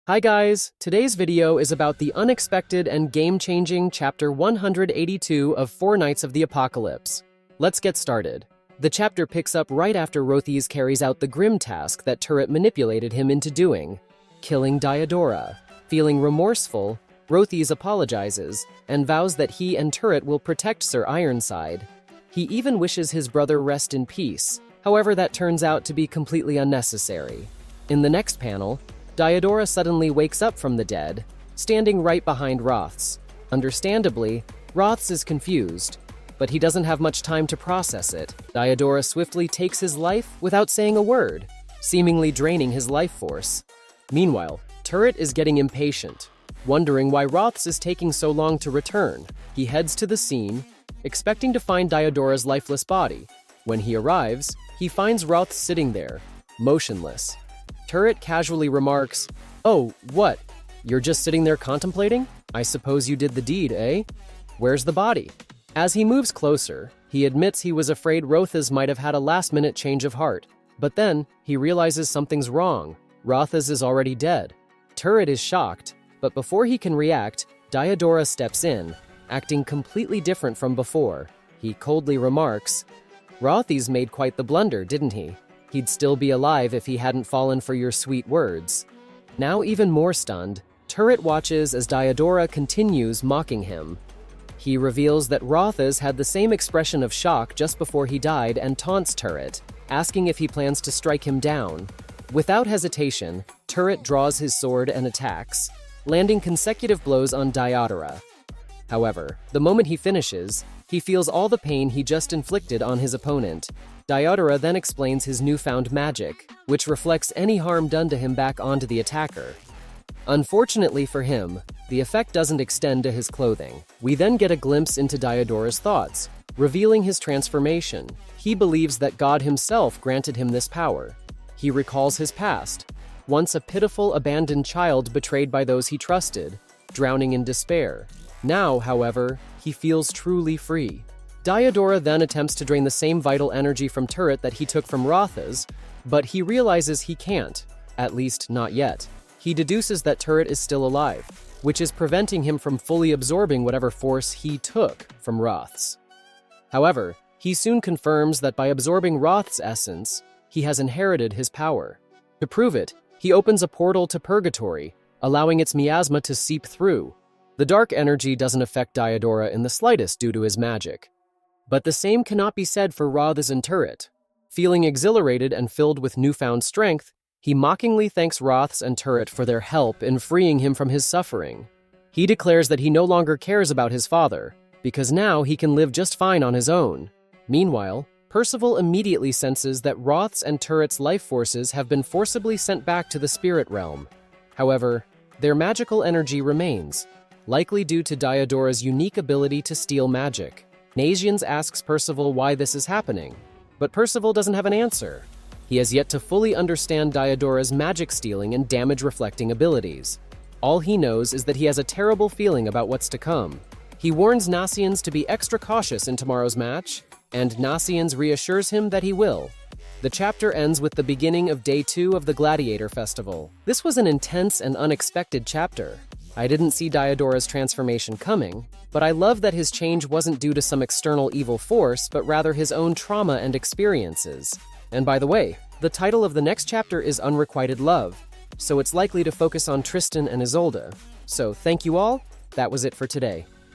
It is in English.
Hi guys, today's video is about the unexpected and game-changing Chapter 182 of Four Knights of the Apocalypse. Let's get started. The chapter picks up right after Rothes carries out the grim task that Turret manipulated him into doing, killing Diodora. Feeling remorseful, Rothes apologizes and vows that he and Turret will protect Sir Ironside. He even wishes his brother rest in peace, however that turns out to be completely unnecessary. In the next panel, Diodora suddenly wakes up from the dead, standing right behind Rothes. Understandably, Rothes is confused, but he doesn't have much time to process it. Diodora swiftly takes his life without saying a word, seemingly draining his life force. Meanwhile, Turret is getting impatient, wondering why Rothes is taking so long to return. He heads to the scene, expecting to find Diodora's lifeless body. When he arrives, he finds Rothes sitting there, motionless. Turret casually remarks, "Oh, what? You're just sitting there contemplating? I suppose you did the deed, eh? Where's the body?" As he moves closer, he admits he was afraid Rothes might have had a last-minute change of heart. But then, he realizes something's wrong. Rothes is already dead. Turret is shocked, but before he can react, Diodora steps in, acting completely different from before. He coldly remarks, "Rothes made quite the blunder, didn't he? He'd still be alive if he hadn't fallen for your sweet words." Now even more stunned, Turret watches as Diodora continues mocking him. He reveals that Rothes had the same expression of shock just before he died and taunts Turret, asking if he plans to strike him down. Without hesitation, Turret draws his sword and attacks, landing consecutive blows on Diodora. However, the moment he finishes, he feels all the pain he just inflicted on his opponent. Diodora then explains his newfound magic, which reflects any harm done to him back onto the attacker. Unfortunately for him, the effect doesn't extend to his clothing. We then get a glimpse into Diodora's thoughts, revealing his transformation. He believes that God himself granted him this power. He recalls his past, once a pitiful, abandoned child betrayed by those he trusted, drowning in despair. Now, however, he feels truly free. Diodora then attempts to drain the same vital energy from Turret that he took from Rothes, but he realizes he can't, at least not yet. He deduces that Turret is still alive, which is preventing him from fully absorbing whatever force he took from Rothes. However, he soon confirms that by absorbing Rothes' essence, he has inherited his power. To prove it, he opens a portal to Purgatory, allowing its miasma to seep through. The dark energy doesn't affect Diodora in the slightest due to his magic. But the same cannot be said for Rothes and Turret. Feeling exhilarated and filled with newfound strength, he mockingly thanks Rothes and Turret for their help in freeing him from his suffering. He declares that he no longer cares about his father, because now he can live just fine on his own. Meanwhile, Percival immediately senses that Rothes and Turret's life forces have been forcibly sent back to the spirit realm. However, their magical energy remains, likely due to Diodora's unique ability to steal magic. Nasiens asks Percival why this is happening, but Percival doesn't have an answer. He has yet to fully understand Diodora's magic-stealing and damage-reflecting abilities. All he knows is that he has a terrible feeling about what's to come. He warns Nasiens to be extra cautious in tomorrow's match, and Nasiens reassures him that he will. The chapter ends with the beginning of Day 2 of the Gladiator Festival. This was an intense and unexpected chapter. I didn't see Diodora's transformation coming, but I love that his change wasn't due to some external evil force, but rather his own trauma and experiences. And by the way, the title of the next chapter is Unrequited Love, so it's likely to focus on Tristan and Isolde. So thank you all, that was it for today.